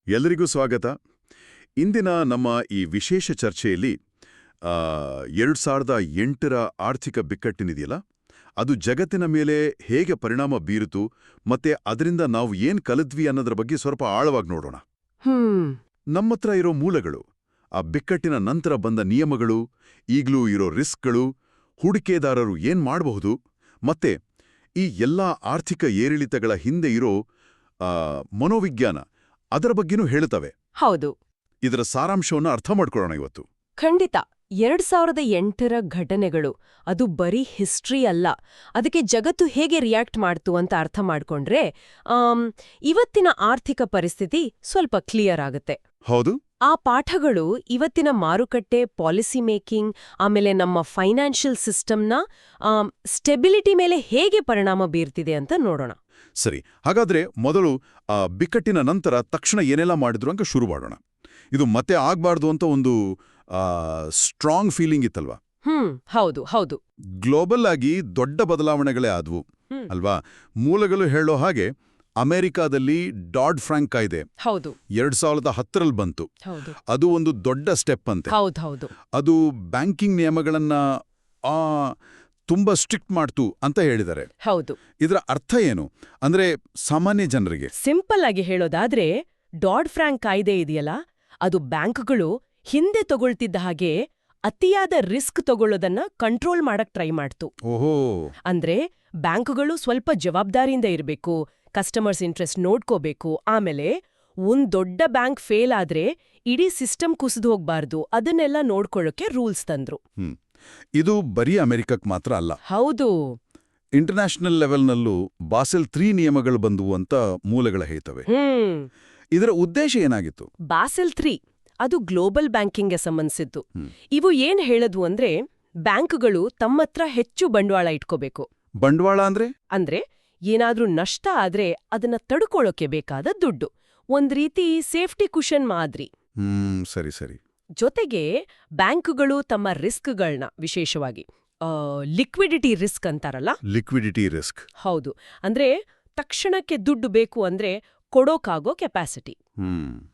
ಎಲ್ಲರಿಗೂ ಸ್ವಾಗತ. ಇಂದಿನ ನಮ್ಮ ಈ ವಿಶೇಷ ಚರ್ಚೆಯಲ್ಲಿ 2008ರ ಆರ್ಥಿಕ ಬಿಕ್ಕಟ್ಟಿನಿದೆಯಲ್ಲ, ಅದು ಜಗತ್ತಿನ ಮೇಲೆ ಹೇಗೆ ಪರಿಣಾಮ ಬೀರಿತು ಮತ್ತೆ ಅದರಿಂದ ನಾವು ಏನ್ ಕಲಿದ್ವಿ ಅನ್ನೋದ್ರ ಬಗ್ಗೆ ಸ್ವಲ್ಪ ಆಳವಾಗಿ ನೋಡೋಣ. ನಮ್ಮತ್ರ ಇರೋ ಮೂಲಗಳು, ಆ ಬಿಕ್ಕಟ್ಟಿನ ನಂತರ ಬಂದ ನಿಯಮಗಳು, ಈಗಲೂ ಇರೋ ರಿಸ್ಕ್ಗಳು, ಹೂಡಿಕೆದಾರರು ಏನ್ ಮಾಡಬಹುದು, ಮತ್ತೆ ಈ ಎಲ್ಲಾ ಆರ್ಥಿಕ ಏರಿಳಿತಗಳ ಹಿಂದೆ ಇರೋ ಮನೋವಿಜ್ಞಾನ, ಅದರ ಬಗ್ಗೆನೂ ಹೇಳುತ್ತವೆ. ಹೌದು. ಇದರ ಸಾರಾಂಶವನ್ನು ಅರ್ಥ ಮಾಡ್ಕೊಳ್ಳೋಣ ಇವತ್ತು. ಖಂಡಿತ. 2008ರ ಘಟನೆಗಳು ಅದು ಬರೀ ಹಿಸ್ಟ್ರಿ ಅಲ್ಲ, ಅದಕ್ಕೆ ಜಗತ್ತು ಹೇಗೆ ರಿಯಾಕ್ಟ್ ಮಾಡ್ತು ಅಂತ ಅರ್ಥ ಮಾಡ್ಕೊಂಡ್ರೆ ಇವತ್ತಿನ ಆರ್ಥಿಕ ಪರಿಸ್ಥಿತಿ ಸ್ವಲ್ಪ ಕ್ಲಿಯರ್ ಆಗುತ್ತೆ. ಹೌದು. ಆ ಪಾಠಗಳು ಇವತ್ತಿನ ಮಾರುಕಟ್ಟೆ, ಪಾಲಿಸಿ ಮೇಕಿಂಗ್, ಆಮೇಲೆ ನಮ್ಮ ಫೈನಾನ್ಷಿಯಲ್ ಸಿಸ್ಟಮ್ನ ಸ್ಟೆಬಿಲಿಟಿ ಮೇಲೆ ಹೇಗೆ ಪರಿಣಾಮ ಬೀರ್ತಿದೆ ಅಂತ ನೋಡೋಣ. ಸರಿ, ಹಾಗಾದ್ರೆ ಮೊದಲು ಬಿಕ್ಕಟ್ಟಿನ ನಂತರ ತಕ್ಷಣ ಏನೆಲ್ಲ ಮಾಡಿದ್ರು ಅಂತ ಶುರು ಮಾಡೋಣ. ಇದು ಮತ್ತೆ ಆಗ್ಬಾರ್ದು ಅಂತ ಒಂದು ಸ್ಟ್ರಾಂಗ್ ಫೀಲಿಂಗ್ ಇತ್ತಲ್ವಾ? ಹೌದು ಹೌದು. ಗ್ಲೋಬಲ್ ಆಗಿ ದೊಡ್ಡ ಬದಲಾವಣೆಗಳೇ ಆದ್ವು ಅಲ್ವಾ? ಮೂಲಗಳು ಹೇಳೋ ಹಾಗೆ ಅಮೆರಿಕಾದಲ್ಲಿ ಡಾಡ್ ಫ್ರಾಂಕ್ ಕಾಯ್ದೆ 2010ರಲ್ಲಿ ಬಂತು. ಅದು ಒಂದು ದೊಡ್ಡ ಸ್ಟೆಪ್ ಅಂತೆ. ಅದು ಬ್ಯಾಂಕಿಂಗ್ ನಿಯಮಗಳನ್ನ ತುಂಬಾ ಸ್ಟ್ರಿಕ್ಟ್ ಮಾಡ್ತು ಅಂತ ಹೇಳಿದ್ದಾರೆ. ಹೌದು. ಇದರ ಅರ್ಥ ಏನು ಅಂದ್ರೆ ಸಾಮಾನ್ಯ ಜನರಿಗೆ ಸಿಂಪಲ್ ಆಗಿ ಹೇಳೋದಾದ್ರೆ, ಡಾಡ್ ಫ್ರಾಂಕ್ ಕಾಯ್ದೆ ಇದೆಯಲ್ಲ, ಅದು ಬ್ಯಾಂಕ್ಗಳು ಹಿಂದೆ ತಗೊಳ್ತಿದ್ದ ಹಾಗೆ ಅತಿಯಾದ ರಿಸ್ಕ್ ತಗೊಳ್ಳೋದನ್ನ ಕಂಟ್ರೋಲ್ ಮಾಡಕ್ ಟ್ರೈ ಮಾಡ್ತು. ಓಹೋ. ಅಂದ್ರೆ ಬ್ಯಾಂಕ್ಗಳು ಸ್ವಲ್ಪ ಜವಾಬ್ದಾರಿಯಿಂದ ಇರಬೇಕು, ಕಸ್ಟಮರ್ಸ್ ಇಂಟ್ರೆಸ್ಟ್ ನೋಡ್ಕೋಬೇಕು, ಆಮೇಲೆ ಒಂದ್ ದೊಡ್ಡ ಬ್ಯಾಂಕ್ ಫೇಲ್ ಆದ್ರೆ ಇಡೀ ಸಿಸ್ಟಮ್ ಕುಸಿದು ಹೋಗ್ಬಾರ್ದು, ಅದನ್ನೆಲ್ಲ ನೋಡ್ಕೊಳ್ಳೋಕೆ ರೂಲ್ಸ್ ತಂದ್ರು. ಇದು ಬರೀ ಅಮೆರಿಕಕ್ಕೆ ಮಾತ್ರ ಅಲ್ಲ. ಹೌದು. ಇಂಟರ್ನ್ಯಾಷನಲ್ ಲೆವೆಲ್ನಲ್ಲೂ ಬಾಸೆಲ್ 3 ನಿಯಮಗಳು ಬಂದುವು ಅಂತ ಮೂಲಗಳ ಹೇಳ್ತವೆ. ಇದರ ಉದ್ದೇಶ ಏನಾಗಿತ್ತು? ಬಾಸೆಲ್ 3 ಅದು ಗ್ಲೋಬಲ್ ಬ್ಯಾಂಕಿಂಗ್ಗೆ ಸಂಬಂಧಿಸಿದ್ದು. ಇವು ಏನ್ ಹೇಳದ್ವು ಅಂದ್ರೆ, ಬ್ಯಾಂಕ್ಗಳು ತಮ್ಮತ್ರ ಹೆಚ್ಚು ಬಂಡವಾಳ ಇಟ್ಕೋಬೇಕು. ಬಂಡವಾಳ ಅಂದ್ರೆ ಏನಾದ್ರೂ ನಷ್ಟ ಆದ್ರೆ ಅದನ್ನ ತಡ್ಕೊಳ್ಳೋಕೆ ಬೇಕಾದ ದುಡ್ಡು, ಒಂದ್ ರೀತಿ ಸೇಫ್ಟಿ ಕುಷನ್ ಮಾದ್ರಿ. ಸರಿ ಸರಿ. ಜೊತೆಗೆ ಬ್ಯಾಂಕ್ಗಳು ತಮ್ಮ ರಿಸ್ಕ್ಗಳನ್ನ, ವಿಶೇಷವಾಗಿ ಲಿಕ್ವಿಡಿಟಿ ರಿಸ್ಕ್ ಅಂತಾರಲ್ಲ, ಲಿಕ್ವಿಡಿಟಿ ರಿಸ್ಕ್, ಹೌದು, ಅಂದ್ರೆ ತಕ್ಷಣಕ್ಕೆ ದುಡ್ಡು ಬೇಕು ಅಂದ್ರೆ ಕೊಡೋಕಾಗೋ ಕೆಪಾಸಿಟಿ,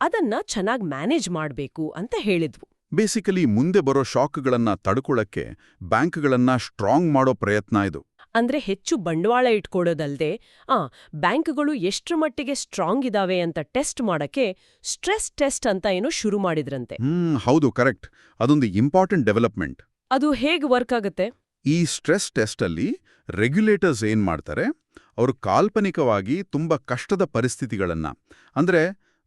ಅದನ್ನ ಚೆನ್ನಾಗಿ ಮ್ಯಾನೇಜ್ ಮಾಡ್ಬೇಕು ಅಂತ ಹೇಳಿದ್ವು. ಬೇಸಿಕಲಿ ಮುಂದೆ ಬರೋ ಶಾಕ್ಗಳನ್ನ ತಡ್ಕೊಳ್ಳಕ್ಕೆ ಬ್ಯಾಂಕ್ಗಳನ್ನ ಸ್ಟ್ರಾಂಗ್ ಮಾಡೋ ಪ್ರಯತ್ನ ಇದು. ಅಂದ್ರೆ ಹೆಚ್ಚು ಬಂಡವಾಳ ಇಟ್ಕೊಡೋದಲ್ದೆ ಬ್ಯಾಂಕ್ಗಳು ಎಷ್ಟ್ರ ಮಟ್ಟಿಗೆ ಸ್ಟ್ರಾಂಗ್ ಇದಾವೆ ಅಂತ ಟೆಸ್ಟ್ ಮಾಡಕ್ಕೆ ಸ್ಟ್ರೆಸ್ ಟೆಸ್ಟ್ ಅಂತ ಏನೋ ಶುರು ಮಾಡಿದ್ರಂತೆ. ಹೌದು, ಕರೆಕ್ಟ್. ಅದೊಂದು ಇಂಪಾರ್ಟೆಂಟ್ ಡೆವಲಪ್ಮೆಂಟ್. ಅದು ಹೇಗೆ ವರ್ಕ್ ಆಗುತ್ತೆ? ಈ ಸ್ಟ್ರೆಸ್ ಟೆಸ್ಟ್ ಅಲ್ಲಿ ರೆಗ್ಯುಲೇಟರ್ಸ್ ಏನ್ ಮಾಡ್ತಾರೆ, ಅವರು ಕಾಲ್ಪನಿಕವಾಗಿ ತುಂಬಾ ಕಷ್ಟದ ಪರಿಸ್ಥಿತಿಗಳನ್ನ, ಅಂದ್ರೆ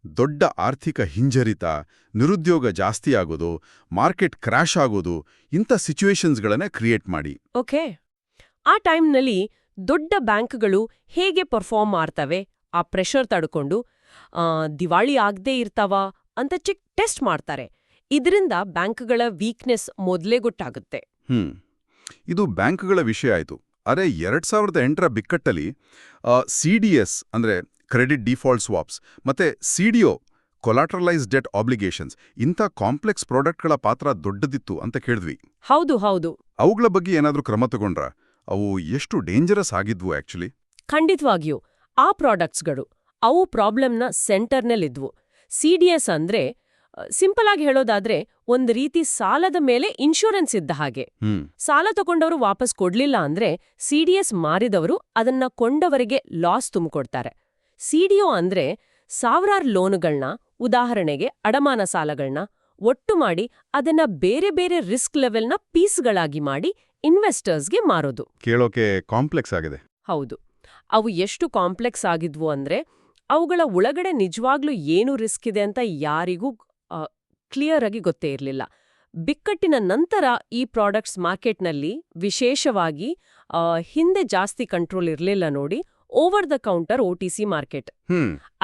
ದೊಡ್ಡ ಆರ್ಥಿಕ ಹಿಂಜರಿತ, ನಿರುದ್ಯೋಗ ಜಾಸ್ತಿ ಆಗೋದು, ಮಾರ್ಕೆಟ್ ಕ್ರ್ಯಾಶ್ ಆಗೋದು, ಇಂಥ ಸಿಚುವೇಶನ್ಸ್ಗಳನ್ನ ಕ್ರಿಯೇಟ್ ಮಾಡಿ. ಓಕೆ. ಆ ಟೈಮ್ನಲ್ಲಿ ದೊಡ್ಡ ಬ್ಯಾಂಕ್ಗಳು ಹೇಗೆ ಪರ್ಫಾರ್ಮ್ ಮಾಡ್ತವೆ, ಆ ಪ್ರೆಷರ್ ತಡ್ಕೊಂಡು ದಿವಾಳಿ ಆಗದೇ ಇರ್ತಾವ ಅಂತ ಟೆಸ್ಟ್ ಮಾಡ್ತಾರೆ. ಇದರಿಂದ ಬ್ಯಾಂಕ್ಗಳ ವೀಕ್ನೆಸ್ ಮೊದಲೇ ಗೊತ್ತಾಗುತ್ತೆ. ಇದು ಬ್ಯಾಂಕ್ಗಳ ವಿಷಯ ಆಯಿತು. ಅರೆ 2008ರ ಬಿಕ್ಕಟ್ಟಲ್ಲಿ CDS ಅಂದ್ರೆ ಕ್ರೆಡಿಟ್ ಡಿಫಾಲ್ಟ್ ಸ್ವಾಪ್ಸ್ ಮತ್ತೆ CDO ಕೊಲಾಟ್ರಲೈಸ್ ಡೆಟ್ ಆಬ್ಲಿಗೇಷನ್ಸ್, ಇಂಥ ಕಾಂಪ್ಲೆಕ್ಸ್ ಪ್ರಾಡಕ್ಟ್ಗಳ ಪಾತ್ರ ದೊಡ್ಡದಿತ್ತು ಅಂತ ಕೇಳಿದ್ವಿ. ಹೌದು ಹೌದು. ಅವುಗಳ ಬಗ್ಗೆ ಏನಾದ್ರೂ ಕ್ರಮ ತಗೊಂಡ್ರ? ಅವು ಎಷ್ಟು ಡೇಂಜರಸ್ ಆಗಿದ್ವು ಆಕ್ಚುಲಿ? ಖಂಡಿತವಾಗಿಯೂ. ಆ ಪ್ರಾಡಕ್ಟ್ಸ್ಗಳು ಅವು ಪ್ರಾಬ್ಲಮ್ನ ಸೆಂಟರ್ನಲ್ಲಿದ್ವು. CDS ಅಂದ್ರೆ ಸಿಂಪಲ್ ಆಗಿ ಹೇಳೋದಾದ್ರೆ ಒಂದ್ ರೀತಿ ಸಾಲದ ಮೇಲೆ ಇನ್ಶೂರೆನ್ಸ್ ಇದ್ದ ಹಾಗೆ. ಸಾಲ ತಗೊಂಡವರು ವಾಪಸ್ ಕೊಡ್ಲಿಲ್ಲ ಅಂದ್ರೆ CDS ಮಾರಿದವರು ಅದನ್ನ ಕೊಂಡವರಿಗೆ ಲಾಸ್ ತುಂಬಿಕೊಡ್ತಾರೆ. CDO ಅಂದ್ರೆ ಸಾವಿರಾರು ಲೋನುಗಳನ್ನ, ಉದಾಹರಣೆಗೆ ಅಡಮಾನ ಸಾಲಗಳನ್ನ ಒಟ್ಟು ಮಾಡಿ ಅದನ್ನ ಬೇರೆ ಬೇರೆ ರಿಸ್ಕ್ ಲೆವೆಲ್ನ ಪೀಸ್ಗಳಾಗಿ ಮಾಡಿ ಇನ್ವೆಸ್ಟರ್ಸ್ಗೆ ಮಾರೋದು. ಕೇಳೋಕೆ ಕಾಂಪ್ಲೆಕ್ಸ್ ಆಗಿದೆ. ಹೌದು. ಅವು ಎಷ್ಟು ಕಾಂಪ್ಲೆಕ್ಸ್ ಆಗಿದ್ವು ಅಂದ್ರೆ ಅವುಗಳ ಒಳಗಡೆ ನಿಜವಾಗ್ಲೂ ಏನು ರಿಸ್ಕ್ ಇದೆ ಅಂತ ಯಾರಿಗೂ ಕ್ಲಿಯರ್ ಆಗಿ ಗೊತ್ತೇ ಇರಲಿಲ್ಲ. ಬಿಕ್ಕಟ್ಟಿನ ನಂತರ ಈ ಪ್ರಾಡಕ್ಟ್ಸ್ ಮಾರ್ಕೆಟ್ನಲ್ಲಿ, ವಿಶೇಷವಾಗಿ ಹಿಂದೆ ಜಾಸ್ತಿ ಕಂಟ್ರೋಲ್ ಇರಲಿಲ್ಲ ನೋಡಿ, over the counter OTC market,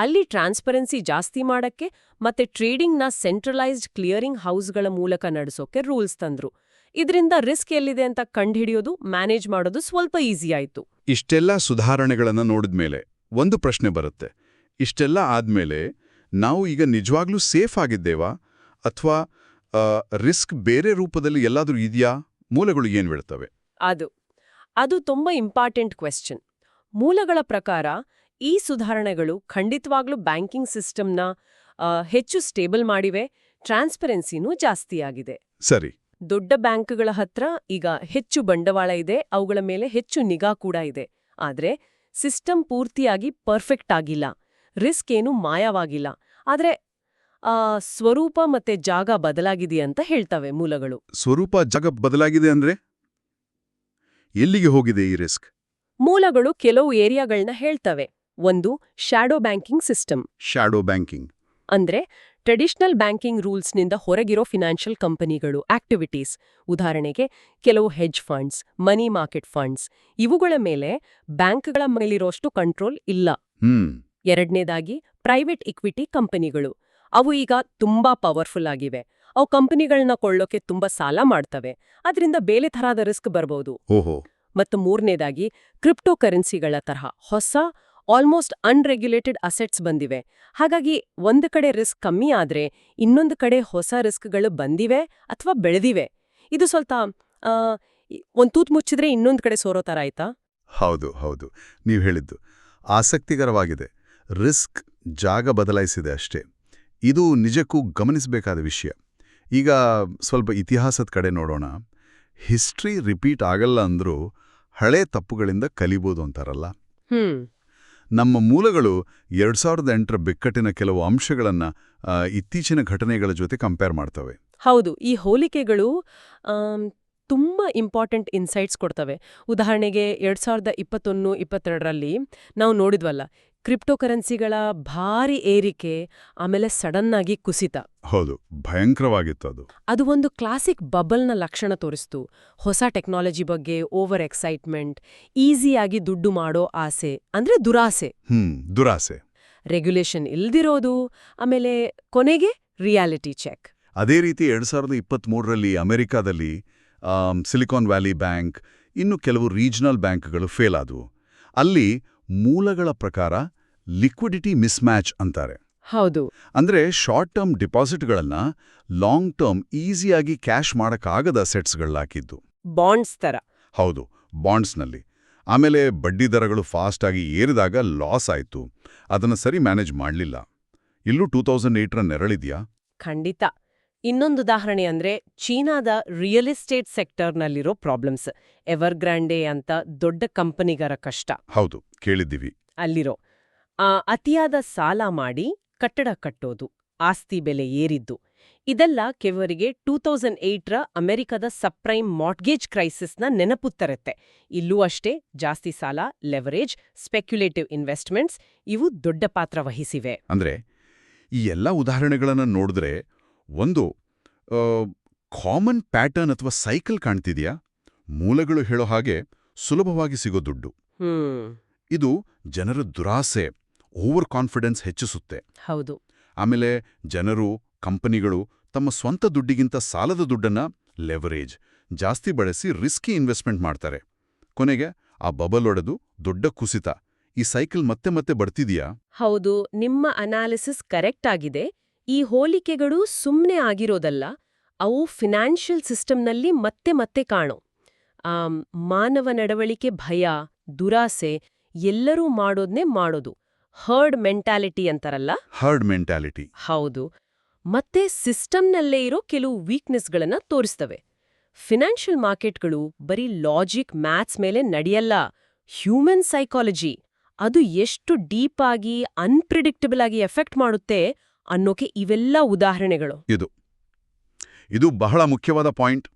ಅಲ್ಲಿ ಟ್ರಾನ್ಸ್ಪರೆನ್ಸಿ ಜಾಸ್ತಿ ಮಾಡಕ್ಕೆ ಮತ್ತೆ ಟ್ರೇಡಿಂಗ್ನ ಸೆಂಟ್ರಲೈಸ್ಡ್ ಕ್ಲಿಯರಿಂಗ್ ಹೌಸ್ಗಳ ಮೂಲಕ ನಡೆಸೋಕೆ ರೂಲ್ಸ್ ತಂದ್ರು. ಇದರಿಂದ ರಿಸ್ಕ್ ಎಲ್ಲಿದೆ ಅಂತ ಕಂಡುಹಿಡಿಯೋದು, ಮ್ಯಾನೇಜ್ ಮಾಡೋದು ಸ್ವಲ್ಪ ಈಸಿ ಆಯ್ತು. ಇಷ್ಟೆಲ್ಲ ಸುಧಾರಣೆಗಳನ್ನು ನೋಡಿದ್ಮೇಲೆ ಒಂದು ಪ್ರಶ್ನೆ ಬರುತ್ತೆ. ಇಷ್ಟೆಲ್ಲ ಆದ್ಮೇಲೆ ನಾವು ಈಗ ನಿಜವಾಗ್ಲೂ ಸೇಫ್ ಆಗಿದ್ದೇವಾ ಅಥವಾ ರಿಸ್ಕ್ ಬೇರೆ ರೂಪದಲ್ಲಿ ಎಲ್ಲಾದ್ರೂ ಇದೆಯಾ? ಮೂಲಗಳು ಏನ್ ಹೇಳ್ತವೆ? ಅದು ತುಂಬಾ ಇಂಪಾರ್ಟೆಂಟ್ ಕ್ವೆಶ್ಚನ್. ಮೂಲಗಳ ಪ್ರಕಾರ ಈ ಸುಧಾರಣೆಗಳು ಖಂಡಿತವಾಗ್ಲೂ ಬ್ಯಾಂಕಿಂಗ್ ಸಿಸ್ಟಮ್ನ ಹೆಚ್ಚು ಸ್ಟೇಬಲ್ ಮಾಡಿವೆ, ಟ್ರಾನ್ಸ್ಪರೆನ್ಸಿನೂ ಜಾಸ್ತಿಯಾಗಿದೆ. ಸರಿ. ದೊಡ್ಡ ಬ್ಯಾಂಕ್ಗಳ ಹತ್ರ ಈಗ ಹೆಚ್ಚು ಬಂಡವಾಳ ಇದೆ, ಅವುಗಳ ಮೇಲೆ ಹೆಚ್ಚು ನಿಗಾ ಕೂಡ ಇದೆ. ಆದ್ರೆ ಸಿಸ್ಟಮ್ ಪೂರ್ತಿಯಾಗಿ ಪರ್ಫೆಕ್ಟ್ ಆಗಿಲ್ಲ, ರಿಸ್ಕ್ ಏನು ಮಾಯವಾಗಿಲ್ಲ. ಆದ್ರೆ ಸ್ವರೂಪ ಮತ್ತೆ ಜಾಗ ಬದಲಾಗಿದೆಯಂತ ಹೇಳ್ತವೆ ಮೂಲಗಳು. ಸ್ವರೂಪ ಜಾಗ ಬದಲಾಗಿದೆ ಅಂದ್ರೆ ಎಲ್ಲಿಗೆ ಹೋಗಿದೆ ಈ ರಿಸ್ಕ್? ಮೂಲಗಳು ಕೆಲವು ಏರಿಯಾಗಳನ್ನ ಹೇಳ್ತವೆ. ಒಂದು, shadow banking system. Shadow banking ಅಂದ್ರೆ ಟ್ರೆಡಿಷನಲ್ ಬ್ಯಾಂಕಿಂಗ್ ರೂಲ್ಸ್ನಿಂದ ಹೊರಗಿರೋ ಫಿನಾನ್ಷಿಯಲ್ ಕಂಪನಿಗಳು ಆಕ್ಟಿವಿಟೀಸ್. ಉದಾಹರಣೆಗೆ ಕೆಲವು hedge funds, money market funds, ಇವುಗಳ ಮೇಲೆ ಬ್ಯಾಂಕ್ಗಳ ಮೇಲಿರೋಷ್ಟು ಕಂಟ್ರೋಲ್ ಇಲ್ಲ. ಎರಡನೇದಾಗಿ ಪ್ರೈವೇಟ್ ಇಕ್ವಿಟಿ ಕಂಪನಿಗಳು. ಅವು ಈಗ ತುಂಬಾ ಪವರ್ಫುಲ್ ಆಗಿವೆ. ಅವು ಕಂಪನಿಗಳನ್ನ ಕೊಳ್ಳೋಕೆ ತುಂಬಾ ಸಾಲ ಮಾಡ್ತವೆ. ಅದರಿಂದ ಬೇರೆ ಥರದ ರಿಸ್ಕ್ ಬರ್ಬೋದು. ಮತ್ತು ಮೂರನೇದಾಗಿ ಕ್ರಿಪ್ಟೋ ಕರೆನ್ಸಿಗಳ ತರಹ ಹೊಸ ಆಲ್ಮೋಸ್ಟ್ ಅನ್ರೆಗ್ಯುಲೇಟೆಡ್ ಅಸೆಟ್ಸ್ ಬಂದಿವೆ. ಹಾಗಾಗಿ ಒಂದು ಕಡೆ ರಿಸ್ಕ್ ಕಮ್ಮಿ ಆದ್ರೆ ಇನ್ನೊಂದು ಕಡೆ ಹೊಸ ರಿಸ್ಕ್ಗಳು ಬಂದಿವೆ ಅಥವಾ ಬೆಳೆದಿವೆ. ಇದು ಸ್ವಲ್ಪ ಒಂದ್ ತೂತ್ ಮುಚ್ಚಿದ್ರೆ ಇನ್ನೊಂದು ಕಡೆ ಸೋರೋ ಥರ ಆಯ್ತಾ? ಹೌದು, ನೀವು ಹೇಳಿದ್ದು ಆಸಕ್ತಿಕರವಾಗಿದೆ. ರಿಸ್ಕ್ ಜಾಗ ಬದಲಾಯಿಸಿದೆ ಅಷ್ಟೇ. ಇದು ನಿಜಕ್ಕೂ ಗಮನಿಸಬೇಕಾದ ವಿಷಯ. ಈಗ ಸ್ವಲ್ಪ ಇತಿಹಾಸದ ಕಡೆ ನೋಡೋಣ. ಹಿಸ್ಟ್ರಿ ರಿಪೀಟ್ ಆಗಲ್ಲ ಅಂದ್ರೂ ಹಳೆ ತಪ್ಪುಗಳಿಂದ ಕಲಿಬೋದು ಅಂತಾರಲ್ಲ. ನಮ್ಮ ಮೂಲಗಳು 2008ರ ಬಿಕ್ಕಟ್ಟಿನ ಕೆಲವು ಅಂಶಗಳನ್ನ ಇತ್ತೀಚಿನ ಘಟನೆಗಳ ಜೊತೆ ಕಂಪೇರ್ ಮಾಡ್ತವೆ. ಹೌದು, ಈ ಹೋಲಿಕೆಗಳು ತುಂಬಾ ಇಂಪಾರ್ಟೆಂಟ್ ಇನ್ಸೈಟ್ಸ್ ಕೊಡ್ತವೆ. ಉದಾಹರಣೆಗೆ 2021-22ರಲ್ಲಿ ನಾವು ನೋಡಿದ್ವಲ್ಲ, ಕ್ರಿಪ್ಟೋ ಕರೆನ್ಸಿಗಳ ಭಾರಿ ಏರಿಕೆ, ಆಮೇಲೆ ಸಡನ್ ಆಗಿ ಕುಸಿತ. ಹೌದು, ಭಯಂಕರವಾಗಿತ್ತು ಅದು. ಅದು ಒಂದು ಕ್ಲಾಸಿಕ್ ಬಬಲ್ನ ಲಕ್ಷಣ ತೋರಿಸ್ತು. ಹೊಸ ಟೆಕ್ನಾಲಜಿ ಬಗ್ಗೆ ಓವರ್ ಎಕ್ಸೈಟ್ಮೆಂಟ್, ಈಸಿಯಾಗಿ ದುಡ್ಡು ಮಾಡೋ ಆಸೆ, ಅಂದ್ರೆ ದುರಾಸೆ. ದುರಾಸೆ. ರೆಗ್ಯುಲೇಷನ್ ಇಲ್ದಿರೋದು, ಆಮೇಲೆ ಕೊನೆಗೆ ರಿಯಾಲಿಟಿ ಚೆಕ್. ಅದೇ ರೀತಿ 2023ರಲ್ಲಿ ಅಮೆರಿಕಾದಲ್ಲಿ ಸಿಲಿಕಾನ್ ವ್ಯಾಲಿ ಬ್ಯಾಂಕ್, ಇನ್ನು ಕೆಲವು ರೀಜನಲ್ ಬ್ಯಾಂಕ್ಗಳು ಫೇಲ್ ಆದವು. ಅಲ್ಲಿ ಮೂಲಗಳ ಪ್ರಕಾರ ಲಿಕ್ವಿಡಿಟಿ ಮಿಸ್ಮ್ಯಾಚ್ ಅಂತಾರೆ. ಹೌದು, ಅಂದ್ರೆ ಶಾರ್ಟ್ ಟರ್ಮ್ ಡಿಪಾಸಿಟ್ಗಳನ್ನ ಲಾಂಗ್ ಟರ್ಮ್ ಈಸಿಯಾಗಿ ಕ್ಯಾಶ್ ಮಾಡಕ್ಕಾಗದ ಸೆಟ್ಸ್ಗಳಾಕಿದ್ದು. ಬಾಂಡ್ಸ್ ತರ. ಹೌದು, ಬಾಂಡ್ಸ್ನಲ್ಲಿ. ಆಮೇಲೆ ಬಡ್ಡಿ ದರಗಳು ಫಾಸ್ಟ್ ಆಗಿ ಏರಿದಾಗ ಲಾಸ್ ಆಯ್ತು. ಅದನ್ನ ಸರಿ ಮ್ಯಾನೇಜ್ ಮಾಡಲಿಲ್ಲ. ಇಲ್ಲೂ 2008ರ ನೆರಳಿದ್ಯಾ? ಖಂಡಿತ. ಇನ್ನೊಂದು ಉದಾಹರಣೆ ಅಂದ್ರೆ ಚೀನಾದ ರಿಯಲ್ ಎಸ್ಟೇಟ್ ಸೆಕ್ಟರ್ನಲ್ಲಿರೋ ಪ್ರಾಬ್ಲಮ್ಸ್. ಎವರ್ಗ್ರಾಂಡೆ ಅಂತ ದೊಡ್ಡ ಕಂಪನಿಗರ ಕಷ್ಟ. ಹೌದು, ಕೇಳಿದ್ದೀವಿ. ಅಲ್ಲಿರೋ ಅತಿಯಾದ ಸಾಲ ಮಾಡಿ ಕಟ್ಟಡ ಕಟ್ಟೋದು, ಆಸ್ತಿ ಬೆಲೆ ಏರಿದ್ದು, ಇದೆಲ್ಲ ಕೆಲವರಿಗೆ 2008ರ ಅಮೆರಿಕದ ಸಬ್ಪ್ರೈಮ್ ಮಾರ್ಟ್ಗೇಜ್ ಕ್ರೈಸಿಸ್ನ ನೆನಪು ತರುತ್ತೆ. ಇಲ್ಲೂ ಅಷ್ಟೇ, ಜಾಸ್ತಿ ಸಾಲ, ಲೆವರೇಜ್, ಸ್ಪೆಕ್ಯುಲೇಟಿವ್ ಇನ್ವೆಸ್ಟ್ಮೆಂಟ್ಸ್ ಇವು ದೊಡ್ಡ ಪಾತ್ರ ವಹಿಸಿವೆ. ಅಂದ್ರೆ ಈ ಎಲ್ಲ ಉದಾಹರಣೆಗಳನ್ನು ನೋಡಿದ್ರೆ ಒಂದು ಕಾಮನ್ ಪ್ಯಾಟರ್ನ್ ಅಥವಾ ಸೈಕಲ್ ಕಾಣ್ತಿದ್ಯಾ? ಮೂಲಗಳು ಹೇಳೋ ಹಾಗೆ ಸುಲಭವಾಗಿ ಸಿಗೋ ದುಡ್ಡು. ಇದು ಜನರ ದುರಾಸೆ, ಓವರ್ ಕಾನ್ಫಿಡೆನ್ಸ್ ಹೆಚ್ಚಿಸುತ್ತೆ. ಹೌದು. ಆಮೇಲೆ ಜನರು, ಕಂಪನಿಗಳು ತಮ್ಮ ಸ್ವಂತ ದುಡ್ಡಿಗಿಂತ ಸಾಲದ ದುಡ್ಡನ್ನ ಲೆವರೇಜ್ ಜಾಸ್ತಿ ಬಳಸಿ ರಿಸ್ಕಿ ಇನ್ವೆಸ್ಟ್ಮೆಂಟ್ ಮಾಡ್ತಾರೆ. ಕೊನೆಗೆ ಆ ಬಬಲ್ ಒಡೆದು ದೊಡ್ಡ ಕುಸಿತ. ಈ ಸೈಕಲ್ ಮತ್ತೆ ಮತ್ತೆ ಬರ್ತಿದೆಯಾ? ಹೌದು, ನಿಮ್ಮ ಅನಾಲಿಸಿಸ್ ಕರೆಕ್ಟ್ ಆಗಿದೆ. ಈ ಹೋಲಿಕೆಗಳು ಸುಮ್ಮನೆ ಆಗಿರೋದಲ್ಲ, ಅವು ಫಿನಾನ್ಷಿಯಲ್ ಸಿಸ್ಟಮ್ನಲ್ಲಿ ಮತ್ತೆ ಮತ್ತೆ ಕಾಣೋ ಮಾನವ ನಡವಳಿಕೆ, ಭಯ, ದುರಾಸೆ ಎಲ್ಲರೂ ಮಾಡೋದ್ನೇ ಮಾಡೋದು. ಹರ್ಡ್ ಮೆಂಟಾಲಿಟಿ ಅಂತಾರಲ್ಲ. Heard mentality. ಹೌದು. ಮತ್ತೆ ಸಿಸ್ಟಮ್ನಲ್ಲೇ ಇರೋ ಕೆಲವು ವೀಕ್ನೆಸ್ಗಳನ್ನ ತೋರಿಸ್ತವೆ. ಫಿನಾನ್ಷಿಯಲ್ ಮಾರ್ಕೆಟ್ಗಳು ಬರೀ ಲಾಜಿಕ್, ಮ್ಯಾಥ್ಸ್ ಮೇಲೆ ನಡೆಯಲ್ಲ. ಹ್ಯೂಮನ್ ಸೈಕಾಲಜಿ, ಅದು ಎಷ್ಟು ಡೀಪ್ ಆಗಿ ಅನ್ಪ್ರಿಡಿಕ್ಟಬಲ್ ಆಗಿ ಎಫೆಕ್ಟ್ ಮಾಡುತ್ತೆ ಅನ್ನೋಕೆ ಇವೆಲ್ಲ ಉದಾಹರಣೆಗಳು. ಇದು ಬಹಳ ಮುಖ್ಯವಾದ ಪಾಯಿಂಟ್.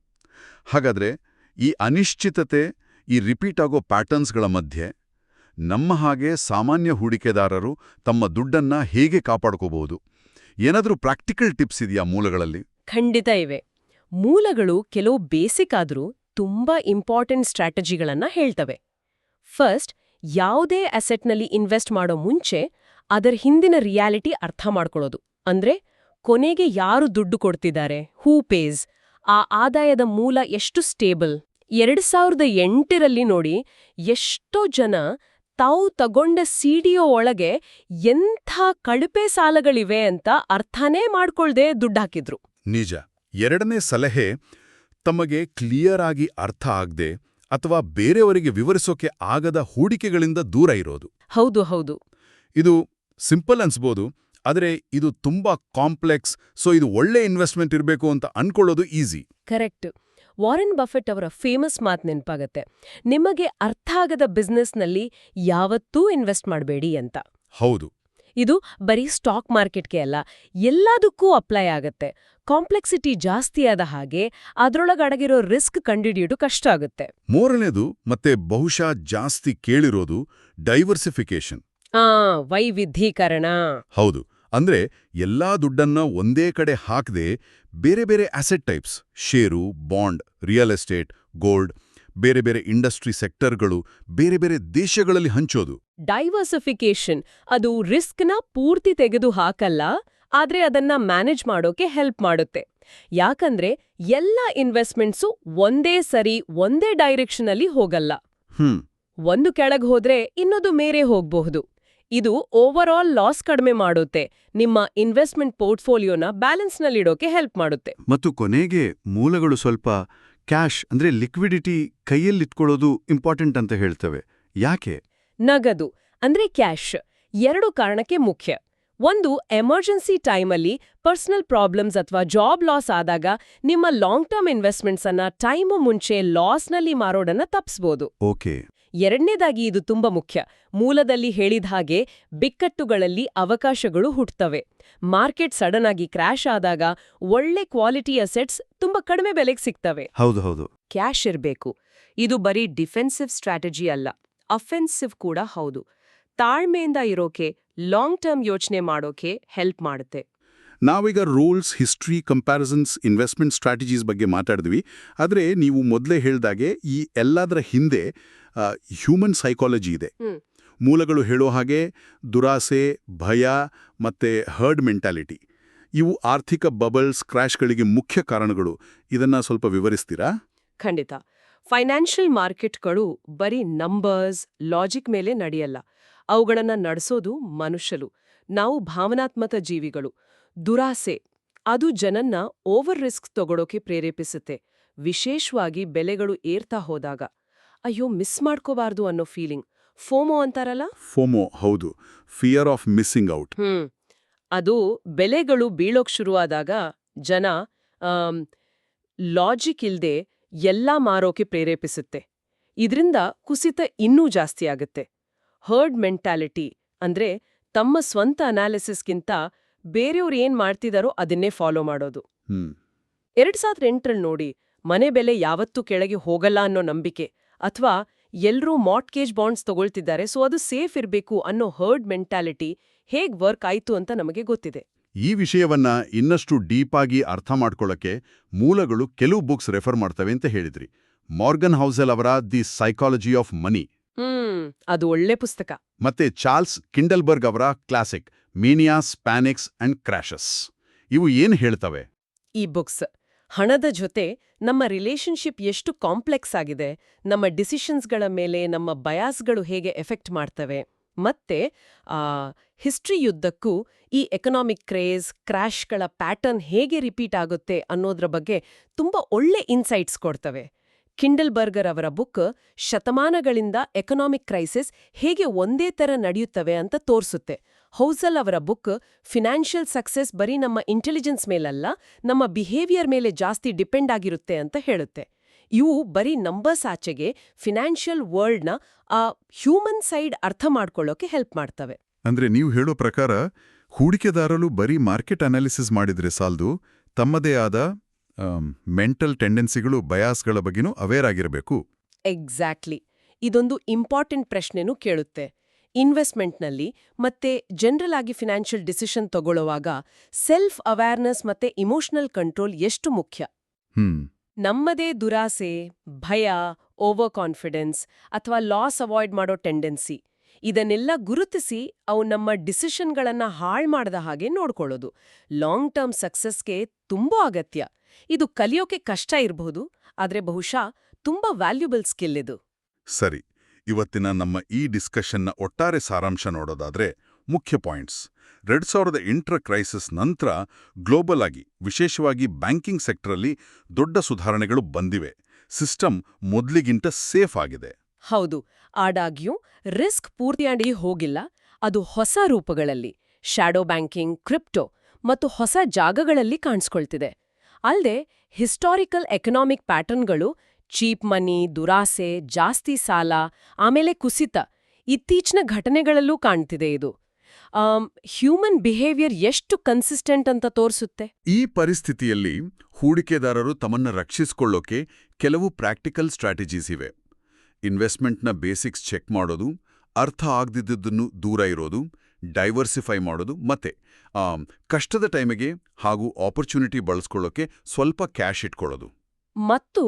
ಹಾಗಾದ್ರೆ ಈ ಅನಿಶ್ಚಿತತೆ, ಈ ರಿಪೀಟ್ ಆಗೋ ಪ್ಯಾಟರ್ನ್ಸ್ಗಳ ಮಧ್ಯೆ ನಮ್ಮ ಹಾಗೆ ಸಾಮಾನ್ಯ ಹೂಡಿಕೆದಾರರು ತಮ್ಮ ದುಡ್ಡನ್ನ ಹೇಗೆ ಕಾಪಾಡ್ಕೋಬಹುದು? ಏನಾದರೂ ಪ್ರಾಕ್ಟಿಕಲ್ ಟಿಪ್ಸ್ ಇದೆಯಾ ಮೂಲಗಳಲ್ಲಿ? ಖಂಡಿತ ಇವೆ. ಮೂಲಗಳು ಕೆಲವು ಬೇಸಿಕ್ ಆದ್ರೂ ತುಂಬಾ ಇಂಪಾರ್ಟೆಂಟ್ ಸ್ಟ್ರಾಟಜಿಗಳನ್ನ ಹೇಳ್ತವೆ. ಫಸ್ಟ್, ಯಾವುದೇ ಅಸೆಟ್ನಲ್ಲಿ ಇನ್ವೆಸ್ಟ್ ಮಾಡೋ ಮುಂಚೆ ಅದರ ಹಿಂದಿನ ರಿಯಾಲಿಟಿ ಅರ್ಥ ಮಾಡ್ಕೊಳ್ಳೋದು. ಅಂದ್ರೆ ಕೊನೆಗೆ ಯಾರು ದುಡ್ಡು ಕೊಡ್ತಿದ್ದಾರೆ, ಹೂ ಪೇಸ್, ಆ ಆದಾಯದ ಮೂಲ ಎಷ್ಟು ಸ್ಟೇಬಲ್. 2008ರಲ್ಲಿ ನೋಡಿ, ಎಷ್ಟೋ ಜನ ತಾವು ತಗೊಂಡ ಸಿಡಿಒ ಒಳಗೆ ಎಂಥ ಕಳಪೆ ಸಾಲಗಳಿವೆ ಅಂತ ಅರ್ಥನೇ ಮಾಡ್ಕೊಳ್ದೆ ದುಡ್ಡಾಕಿದ್ರು. ನಿಜ. ಎರಡನೇ ಸಲಹೆ, ತಮಗೆ ಕ್ಲಿಯರ್ ಆಗಿ ಅರ್ಥ ಆಗದೆ ಅಥವಾ ಬೇರೆಯವರಿಗೆ ವಿವರಿಸೋಕೆ ಆಗದ ಹೂಡಿಕೆಗಳಿಂದ ದೂರ ಇರೋದು. ಹೌದು ಹೌದು. ಇದು ಸಿಂಪಲ್ ಅನ್ಸ್ಬೋದು, ಆದರೆ ಇದು ತುಂಬಾ ಕಾಂಪ್ಲೆಕ್ಸ್, ಸೊ ಇದು ಒಳ್ಳೆ ಇನ್ವೆಸ್ಟ್ಮೆಂಟ್ ಇರಬೇಕು ಅಂತ ಅನ್ಕೊಳ್ಳೋದು ಈಸಿ. ಕರೆಕ್ಟ್. ವಾರೆನ್ ಬಫೆಟ್ ಅವರ ಫೇಮಸ್ ಮಾತು ನೆನಪಾಗತ್ತೆ, ನಿಮಗೆ ಅರ್ಥ ಆಗದ ಬಿಸ್ನೆಸ್ನಲ್ಲಿ ಯಾವತ್ತೂ ಇನ್ವೆಸ್ಟ್ ಮಾಡಬೇಡಿ ಅಂತ. ಹೌದು. ಇದು ಬರೀ ಸ್ಟಾಕ್ ಮಾರ್ಕೆಟ್ಗೆ ಅಲ್ಲ, ಎಲ್ಲದಕ್ಕೂ ಅಪ್ಲೈ ಆಗತ್ತೆ. ಕಾಂಪ್ಲೆಕ್ಸಿಟಿ ಜಾಸ್ತಿ ಆದ ಹಾಗೆ ಅದ್ರೊಳಗಡಗಿರೋ ರಿಸ್ಕ್ ಕಂಡುಹಿಡಿಯೋದು ಕಷ್ಟ ಆಗುತ್ತೆ. ಮೂರನೇದು ಮತ್ತೆ ಬಹುಶಃ ಜಾಸ್ತಿ ಕೇಳಿರೋದು ಡೈವರ್ಸಿಫಿಕೇಶನ್. ವೈವಿಧ್ಯೀಕರಣ. ಹೌದು. ಅಂದ್ರೆ ಎಲ್ಲಾ ದುಡ್ಡನ್ನ ಒಂದೇ ಕಡೆ ಹಾಕದೆ ಬೇರೆ ಬೇರೆ ಅಸೆಟ್ ಟೈಪ್ಸ್, ಷೇರು, ಬಾಂಡ್, ರಿಯಲ್ ಎಸ್ಟೇಟ್, ಗೋಲ್ಡ್, ಬೇರೆ ಬೇರೆ ಇಂಡಸ್ಟ್ರಿ ಸೆಕ್ಟರ್ಗಳು, ಬೇರೆ ಬೇರೆ ದೇಶಗಳಲ್ಲಿ ಹಂಚೋದು. ಡೈವರ್ಸಿಫಿಕೇಶನ್ ಅದು ರಿಸ್ಕ್ನ ಪೂರ್ತಿ ತೆಗೆದು ಹಾಕಲ್ಲ, ಆದ್ರೆ ಅದನ್ನ ಮ್ಯಾನೇಜ್ ಮಾಡೋಕೆ ಹೆಲ್ಪ್ ಮಾಡುತ್ತೆ. ಯಾಕಂದ್ರೆ ಎಲ್ಲ ಇನ್ವೆಸ್ಟ್ಮೆಂಟ್ಸು ಒಂದೇ ಸರಿ ಒಂದೇ ಡೈರೆಕ್ಷನಲ್ಲಿ ಹೋಗಲ್ಲ. ಒಂದು ಕೆಳಗೆ ಹೋದ್ರೆ ಇನ್ನೊಂದು ಮೇರೆ ಹೋಗ್ಬಹುದು. ಇದು ಓವರ್ ಆಲ್ ಲಾಸ್ ಕಡಿಮೆ ಮಾಡುತ್ತೆ, ನಿಮ್ಮ ಇನ್ವೆಸ್ಟ್ಮೆಂಟ್ ಪೋರ್ಟ್ಫೋಲಿಯೋನ ಬ್ಯಾಲೆನ್ಸ್ನಲ್ಲಿಡೋಕೆ ಹೆಲ್ಪ್ ಮಾಡುತ್ತೆ. ಮತ್ತು ಕೊನೆಗೆ ಮೂಲಗಳು ಸ್ವಲ್ಪ ಕ್ಯಾಶ್ ಅಂದ್ರೆ ಲಿಕ್ವಿಡಿಟಿ ಕೈಯಲ್ಲಿಟ್ಕೊಳ್ಳೋದು ಇಂಪಾರ್ಟೆಂಟ್ ಅಂತ ಹೇಳ್ತವೆ. ಯಾಕೆ? ನಗದು ಅಂದ್ರೆ ಕ್ಯಾಶ್ 2 ಕಾರಣಕ್ಕೆ ಮುಖ್ಯ. ಒಂದು, ಎಮರ್ಜೆನ್ಸಿ ಟೈಮಲ್ಲಿ ಪರ್ಸನಲ್ ಪ್ರಾಬ್ಲಮ್ಸ್ ಅಥವಾ ಜಾಬ್ ಲಾಸ್ ಆದಾಗ ನಿಮ್ಮ ಲಾಂಗ್ ಟರ್ಮ್ ಇನ್ವೆಸ್ಟ್ಮೆಂಟ್ಸ್ ಅನ್ನ ಟೈಮು ಮುಂಚೆ ಲಾಸ್ನಲ್ಲಿ ಮಾರೋಡನ್ನ ತಪ್ಪಿಸಬಹುದು. ಓಕೆ. ಎರಡನೇದಾಗಿ ಇದು ತುಂಬಾ ಮುಖ್ಯ. ಮೂಲದಲ್ಲಿ ಹೇಳಿದ ಹಾಗೆ ಬಿಕ್ಕಟ್ಟುಗಳಲ್ಲಿ ಅವಕಾಶಗಳು ಹುಟ್ಟುತ್ತವೆ. ಮಾರ್ಕೆಟ್ ಸಡನ್ ಆಗಿ ಕ್ರ್ಯಾಶ್ ಆದಾಗ ಒಳ್ಳೆ ಕ್ವಾಲಿಟಿ ಅಸೆಟ್ಸ್ ತುಂಬಾ ಕಡಿಮೆ ಬೆಲೆಗೆ ಸಿಗ್ತವೆ. ಹೌದು. ಕ್ಯಾಶ್ ಇರಬೇಕು. ಇದು ಬರೀ ಡಿಫೆನ್ಸಿವ್ ಸ್ಟ್ರಾಟಜಿ ಅಲ್ಲ, ಅಫೆನ್ಸಿವ್ ಕೂಡ ಹೌದು. ತಾಳ್ಮೆಯಿಂದ ಇರೋಕೆ, ಲಾಂಗ್ ಟರ್ಮ್ ಯೋಚನೆ ಮಾಡೋಕೆ ಹೆಲ್ಪ್ ಮಾಡುತ್ತೆ. ನಾವೀಗ rules, history, comparisons, investment strategies ಬಗ್ಗೆ ಮಾತಾಡಿದ್ವಿ. ಆದರೆ ನೀವು ಮೊದಲೇ ಹೇಳ್ದಾಗೆ ಈ ಎಲ್ಲದರ ಹಿಂದೆ ಹ್ಯೂಮನ್ ಸೈಕಾಲಜಿ ಇದೆ. ಮೂಲಗಳು ಹೇಳೋ ಹಾಗೆ ದುರಾಸೆ, ಭಯ ಮತ್ತೆ ಹರ್ಡ್ ಮೆಂಟಾಲಿಟಿ ಇವು ಆರ್ಥಿಕ ಬಬಲ್ಸ್, ಕ್ರ್ಯಾಶ್ಗಳಿಗೆ ಮುಖ್ಯ ಕಾರಣಗಳು. ಇದನ್ನ ಸ್ವಲ್ಪ ವಿವರಿಸ್ತೀರಾ? ಖಂಡಿತ. ಫೈನಾನ್ಷಿಯಲ್ ಮಾರ್ಕೆಟ್ಗಳು ಬರೀ ನಂಬರ್ಸ್, ಲಾಜಿಕ್ ಮೇಲೆ ನಡೆಯಲ್ಲ. ಅವುಗಳನ್ನ ನಡೆಸೋದು ಮನುಷ್ಯರು. ನಾವು ಭಾವನಾತ್ಮಕ ಜೀವಿಗಳು. ದುರಾಸೆ ಅದು ಜನನ್ನ ಓವರ್ ರಿಸ್ಕ್ ತಗೊಳೋಕೆ ಪ್ರೇರೇಪಿಸುತ್ತೆ, ವಿಶೇಷವಾಗಿ ಬೆಲೆಗಳು ಏರ್ತಾ ಹೋದಾಗ. ಅಯ್ಯೋ, ಮಿಸ್ ಮಾಡ್ಕೋಬಾರ್ದು ಅನ್ನೋ ಫೀಲಿಂಗ್, ಫೋಮೋ ಅಂತಾರಲ್ಲ. ಫೋಮೋ, ಹೌದು, ಫಿಯರ್ ಆಫ್ ಮಿಸ್ಸಿಂಗ್ ಔಟ್. ಅದು ಬೆಲೆಗಳು ಬೀಳೋಕ್ ಶುರುವಾದಾಗ ಜನ ಲಾಜಿಕ್ ಇಲ್ದೆ ಎಲ್ಲಾ ಮಾರೋಕೆ ಪ್ರೇರೇಪಿಸುತ್ತೆ. ಇದ್ರಿಂದ ಕುಸಿತ ಇನ್ನೂ ಜಾಸ್ತಿ ಆಗುತ್ತೆ. ಹರ್ಡ್ ಮೆಂಟಾಲಿಟಿ ಅಂದ್ರೆ ತಮ್ಮ ಸ್ವಂತ ಅನಾಲಿಸಿಸ್ಗಿಂತ ಬೇರೆಯವ್ರು ಏನ್ ಮಾಡ್ತಿದಾರೋ ಅದನ್ನೇ ಫಾಲೋ ಮಾಡೋದು. 2008ರಲ್ಲಿ ನೋಡಿ, ಮನೆ ಬೆಲೆ ಯಾವತ್ತೂ ಕೆಳಗೆ ಹೋಗಲ್ಲ ಅನ್ನೋ ನಂಬಿಕೆ, ಅಥವಾ ಎಲ್ರೂ ಮಾರ್ಟ್ಗೇಜ್ ಬಾಂಡ್ಸ್ ತಗೊಳ್ತಿದ್ದಾರೆ ಸೊ ಅದು ಸೇಫ್ ಇರಬೇಕು ಅನ್ನೋ ಹರ್ಡ್ ಮೆಂಟಾಲಿಟಿ ಹೇಗ್ ವರ್ಕ್ ಆಯ್ತು ಅಂತ ನಮಗೆ ಗೊತ್ತಿದೆ. ಈ ವಿಷಯವನ್ನ ಇನ್ನಷ್ಟು ಡೀಪ್ ಆಗಿ ಅರ್ಥ ಮಾಡ್ಕೊಳ್ಳಕ್ಕೆ ಮೂಲಗಳು ಕೆಲವು ಬುಕ್ಸ್ ರೆಫರ್ ಮಾಡ್ತವೆ ಅಂತ ಹೇಳಿದ್ರಿ. ಮಾರ್ಗನ್ ಹೌಸೆಲ್ ಅವರ ದಿ ಸೈಕಾಲಜಿ ಆಫ್ ಮನಿ, ಅದು ಒಳ್ಳೆ ಪುಸ್ತಕ. ಮತ್ತೆ ಚಾರ್ಲ್ಸ್ ಕಿಂಡಲ್ಬರ್ಗ್ ಅವರ ಕ್ಲಾಸಿಕ್ ಮೀನಿಯಾಸ್, ಪ್ಯಾನಿಕ್ಸ್ ಅಂಡ್ ಕ್ರ್ಯಾಶಸ್. ಇವು ಏನ್ ಹೇಳ್ತವೆ? ಈ ಬುಕ್ಸ್ ಹಣದ ಜೊತೆ ನಮ್ಮ ರಿಲೇಶನ್ಶಿಪ್ ಎಷ್ಟು ಕಾಂಪ್ಲೆಕ್ಸ್ ಆಗಿದೆ, ನಮ್ಮ ಡಿಸಿಷನ್ಸ್ಗಳ ಮೇಲೆ ನಮ್ಮ ಬಯಾಸ್ಗಳು ಹೇಗೆ ಎಫೆಕ್ಟ್ ಮಾಡ್ತವೆ, ಮತ್ತೆ ಹಿಸ್ಟ್ರಿಯುದ್ದಕ್ಕೂ ಈ ಎಕನಾಮಿಕ್ ಕ್ರೇಜ್, ಕ್ರ್ಯಾಶ್ಗಳ ಪ್ಯಾಟರ್ನ್ ಹೇಗೆ ರಿಪೀಟ್ ಆಗುತ್ತೆ ಅನ್ನೋದ್ರ ಬಗ್ಗೆ ತುಂಬಾ ಒಳ್ಳೆ ಇನ್ಸೈಟ್ಸ್ ಕೊಡ್ತವೆ. ಕಿಂಡಲ್ಬರ್ಗರ್ ಅವರ ಬುಕ್ ಶತಮಾನಗಳಿಂದ ಎಕನಾಮಿಕ್ ಕ್ರೈಸಿಸ್ ಹೇಗೆ ಒಂದೇ ತರ ನಡೆಯುತ್ತವೆ ಅಂತ ತೋರಿಸುತ್ತೆ. ಹೌಸೆಲ್ ಅವರ ಬುಕ್ ಫಿನಾನ್ಷಿಯಲ್ ಸಕ್ಸೆಸ್ ಬರೀ ನಮ್ಮ ಇಂಟೆಲಿಜೆನ್ಸ್ ಮೇಲಲ್ಲ, ನಮ್ಮ ಬಿಹೇವಿಯರ್ ಮೇಲೆ ಜಾಸ್ತಿ ಡಿಪೆಂಡ್ ಆಗಿರುತ್ತೆ ಅಂತ ಹೇಳುತ್ತೆ. ಇವು ಬರೀ ನಂಬರ್ಸ್ ಆಚೆಗೆ ಫಿನಾನ್ಷಿಯಲ್ ವರ್ಲ್ಡ್ನ ಆ ಹ್ಯೂಮನ್ ಸೈಡ್ ಅರ್ಥ ಮಾಡ್ಕೊಳ್ಳೋಕೆ ಹೆಲ್ಪ್ ಮಾಡ್ತವೆ. ಅಂದ್ರೆ ನೀವು ಹೇಳೋ ಪ್ರಕಾರ ಹೂಡಿಕೆದಾರರು ಬರೀ ಮಾರ್ಕೆಟ್ ಅನಾಲಿಸಿಸ್ ಮಾಡಿದ್ರೆ ಸಾಲದು, ತಮ್ಮದೇ ಆದ ಮೆಂಟಲ್ ಟೆಂಡೆನ್ಸಿಗಳು, ಬಯಾಸ್ಗಳ ಬಗ್ಗೆನೂ ಅವೇರ್ ಆಗಿರಬೇಕು. ಎಕ್ಸಾಕ್ಟ್ಲಿ. ಇದೊಂದು ಇಂಪಾರ್ಟೆಂಟ್ ಪ್ರಶ್ನೆನೂ ಕೇಳುತ್ತೆ. ಇನ್ವೆಸ್ಟ್ಮೆಂಟ್ನಲ್ಲಿ ಮತ್ತೆ ಜನರಲ್ ಆಗಿ ಫಿನಾನ್ಷಿಯಲ್ ಡಿಸಿಷನ್ ತಗೊಳ್ಳುವಾಗ ಸೆಲ್ಫ್ ಅವೇರ್ನೆಸ್ ಮತ್ತೆ ಇಮೋಷನಲ್ ಕಂಟ್ರೋಲ್ ಎಷ್ಟು ಮುಖ್ಯ. ನಮ್ಮದೇ ದುರಾಸೆ, ಭಯ, ಓವರ್ ಕಾನ್ಫಿಡೆನ್ಸ್ ಅಥವಾ ಲಾಸ್ ಅವಾಯ್ಡ್ ಮಾಡೋ ಟೆಂಡೆನ್ಸಿ ಇದನ್ನೆಲ್ಲ ಗುರುತಿಸಿ ಅವು ನಮ್ಮ ಡಿಸಿಷನ್ಗಳನ್ನ ಹಾಳು ಮಾಡದ ಹಾಗೆ ನೋಡ್ಕೊಳ್ಳೋದು ಲಾಂಗ್ ಟರ್ಮ್ ಸಕ್ಸಸ್ಗೆ ತುಂಬಾ ಅಗತ್ಯ. ಇದು ಕಲಿಯೋಕೆ ಕಷ್ಟ ಇರಬಹುದು, ಆದ್ರೆ ಬಹುಶಃ ತುಂಬಾ ವ್ಯಾಲ್ಯೂಬಲ್ ಸ್ಕಿಲ್ ಇದು. ಸರಿ, ಇವತ್ತಿನ ನಮ್ಮ ಈ ಡಿಸ್ಕಷನ್ನ ಒಟ್ಟಾರೆ ಸಾರಾಂಶ ನೋಡೋದಾದ್ರೆ ಮುಖ್ಯ ಪಾಯಿಂಟ್ಸ್. 2008ರ ಕ್ರೈಸಿಸ್ ನಂತರ ಗ್ಲೋಬಲ್ ಆಗಿ, ವಿಶೇಷವಾಗಿ ಬ್ಯಾಂಕಿಂಗ್ ಸೆಕ್ಟರಲ್ಲಿ ದೊಡ್ಡ ಸುಧಾರಣೆಗಳು ಬಂದಿವೆ. ಸಿಸ್ಟಮ್ ಮೊದಲಿಗಿಂತ ಸೇಫ್ ಆಗಿದೆ. ಹೌದು, ಆದಾಗ್ಯೂ ರಿಸ್ಕ್ ಪೂರ್ತಿಯಾಗಿ ಹೋಗಿಲ್ಲ. ಅದು ಹೊಸ ರೂಪಗಳಲ್ಲಿ ಶ್ಯಾಡೋ ಬ್ಯಾಂಕಿಂಗ್, ಕ್ರಿಪ್ಟೋ ಮತ್ತು ಹೊಸ ಜಾಗಗಳಲ್ಲಿ ಕಾಣಿಸ್ಕೊಳ್ತಿದೆ. ಅಲ್ಲದೆ ಹಿಸ್ಟಾರಿಕಲ್ ಎಕನಾಮಿಕ್ ಪ್ಯಾಟರ್ನ್ಗಳು ಚೀಪ್ ಮನಿ, ದುರಾಸೆ, ಜಾಸ್ತಿ ಸಾಲ, ಆಮೇಲೆ ಕುಸಿತ ಇತ್ತೀಚಿನ ಘಟನೆಗಳಲ್ಲೂ ಕಾಣ್ತಿದೆ ಇದು. ಹ್ಯೂಮನ್ ಬಿಹೇವಿಯರ್ ಎಷ್ಟು ಕನ್ಸಿಸ್ಟೆಂಟ್ ಅಂತ ತೋರಿಸುತ್ತೆ. ಈ ಪರಿಸ್ಥಿತಿಯಲ್ಲಿ ಹೂಡಿಕೆದಾರರು ತಮ್ಮನ್ನ ರಕ್ಷಿಸಿಕೊಳ್ಳೋಕೆ ಕೆಲವು ಪ್ರಾಕ್ಟಿಕಲ್ ಸ್ಟ್ರಾಟಜೀಸ್ ಇವೆ. ಇನ್ವೆಸ್ಟ್ಮೆಂಟ್ನ ಬೇಸಿಕ್ಸ್ ಚೆಕ್ ಮಾಡೋದು, ಅರ್ಥ ಆಗದಿದ್ದನ್ನು ದೂರ ಇರೋದು, ಡೈವರ್ಸಿಫೈ ಮಾಡೋದು, ಮತ್ತೆ ಕಷ್ಟದ ಟೈಮಿಗೆ ಹಾಗೂ ಆಪರ್ಚುನಿಟಿ ಬಳಸ್ಕೊಳ್ಳೋಕೆ ಸ್ವಲ್ಪ ಕ್ಯಾಶ್ ಇಟ್ಕೊಳ್ಳೋದು. ಮತ್ತು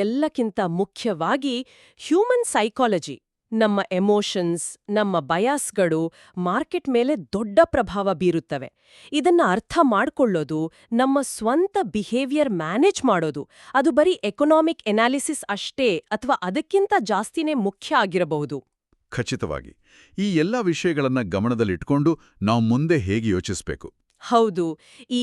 ಎಲ್ಲಕ್ಕಿಂತ ಮುಖ್ಯವಾಗಿ ಹ್ಯೂಮನ್ ಸೈಕಾಲಜಿ, ನಮ್ಮ ಎಮೋಷನ್ಸ್, ನಮ್ಮ ಬಯಾಸ್ಗಳು ಮಾರ್ಕೆಟ್ ಮೇಲೆ ದೊಡ್ಡ ಪ್ರಭಾವ ಬೀರುತ್ತವೆ. ಇದನ್ನ ಅರ್ಥ ಮಾಡ್ಕೊಳ್ಳೋದು, ನಮ್ಮ ಸ್ವಂತ ಬಿಹೇವಿಯರ್ ಮ್ಯಾನೇಜ್ ಮಾಡೋದು, ಅದು ಬರೀ ಎಕನಾಮಿಕ್ ಎನಾಲಿಸಿಸ್ ಅಷ್ಟೇ ಅಥವಾ ಅದಕ್ಕಿಂತ ಜಾಸ್ತಿನೇ ಮುಖ್ಯ ಆಗಿರಬಹುದು. ಖಚಿತವಾಗಿ ಈ ಎಲ್ಲ ವಿಷಯಗಳನ್ನ ಗಮನದಲ್ಲಿಟ್ಕೊಂಡು ನಾವು ಮುಂದೆ ಹೇಗೆ ಯೋಚಿಸಬೇಕು? ಹೌದು, ಈ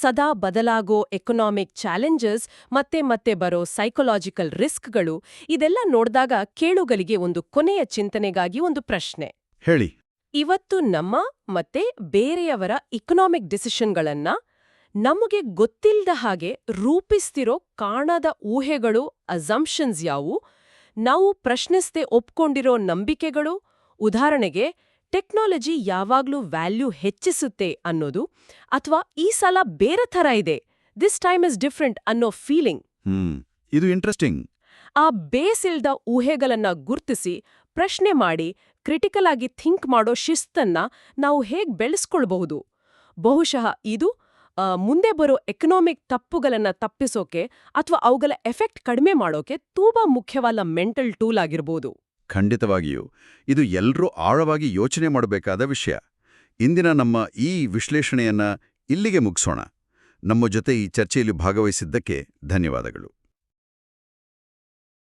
ಸದಾ ಬದಲಾಗೋ ಎಕನಾಮಿಕ್ ಚಾಲೆಂಜಸ್ ಮತ್ತೆ ಬರೋ ಸೈಕೊಲಾಜಿಕಲ್ ರಿಸ್ಕ್ಗಳು ಇದೆಲ್ಲ ನೋಡಿದಾಗ ಕೇಳುಗರಿಗೆ ಒಂದು ಕೊನೆಯ ಚಿಂತನೆಗಾಗಿ ಒಂದು ಪ್ರಶ್ನೆ. ಹೇಳಿ. ಇವತ್ತು ನಮ್ಮ ಮತ್ತೆ ಬೇರೆಯವರ ಇಕನಾಮಿಕ್ ಡಿಸಿಷನ್ಗಳನ್ನ ನಮಗೆ ಗೊತ್ತಿಲ್ಲದ ಹಾಗೆ ರೂಪಿಸ್ತಿರೋ ಕಾಣದ ಊಹೆಗಳು, ಅಸಂಪ್ಷನ್ಸ್ ಯಾವು? ನಾವು ಪ್ರಶ್ನಿಸದೆ ಒಪ್ಕೊಂಡಿರೋ ನಂಬಿಕೆಗಳು, ಉದಾಹರಣೆಗೆ ಟೆಕ್ನಾಲಜಿ ಯಾವಾಗ್ಲೂ ವ್ಯಾಲ್ಯೂ ಹೆಚ್ಚಿಸುತ್ತೆ ಅನ್ನೋದು, ಅಥವಾ ಈ ಸಲ ಬೇರೆ ಥರ ಇದೆ, ದಿಸ್ ಟೈಮ್ ಇಸ್ ಡಿಫ್ರೆಂಟ್ ಅನ್ನೋ ಫೀಲಿಂಗ್. ಇದು ಇಂಟ್ರೆಸ್ಟಿಂಗ್. ಆ ಬೇಸ್ ಇಲ್ದ ಊಹೆಗಳನ್ನ ಗುರ್ತಿಸಿ ಪ್ರಶ್ನೆ ಮಾಡಿ ಕ್ರಿಟಿಕಲ್ ಆಗಿ ಥಿಂಕ್ ಮಾಡೋ ಶಿಸ್ತನ್ನ ನಾವು ಹೇಗ್ ಬೆಳೆಸ್ಕೊಳ್ಬಹುದು? ಬಹುಶಃ ಇದು ಮುಂದೆ ಬರೋ ಎಕನಾಮಿಕ್ ತಪ್ಪುಗಳನ್ನ ತಪ್ಪಿಸೋಕೆ ಅಥವಾ ಅವುಗಳ ಎಫೆಕ್ಟ್ ಕಡಿಮೆ ಮಾಡೋಕೆ ತುಂಬಾ ಮುಖ್ಯವಾದ ಮೆಂಟಲ್ ಟೂಲ್ ಆಗಿರ್ಬೋದು. ಖಂಡಿತವಾಗಿಯೂ ಇದು ಎಲ್ಲರೂ ಆಳವಾಗಿ ಯೋಚನೆ ಮಾಡಬೇಕಾದ ವಿಷಯ. ಇಂದಿನ ನಮ್ಮ ಈ ವಿಶ್ಲೇಷಣೆಯನ್ನ ಇಲ್ಲಿಗೆ ಮುಗಿಸೋಣ. ನಮ್ಮ ಜೊತೆ ಈ ಚರ್ಚೆಯಲ್ಲಿ ಭಾಗವಹಿಸಿದ್ದಕ್ಕೆ ಧನ್ಯವಾದಗಳು.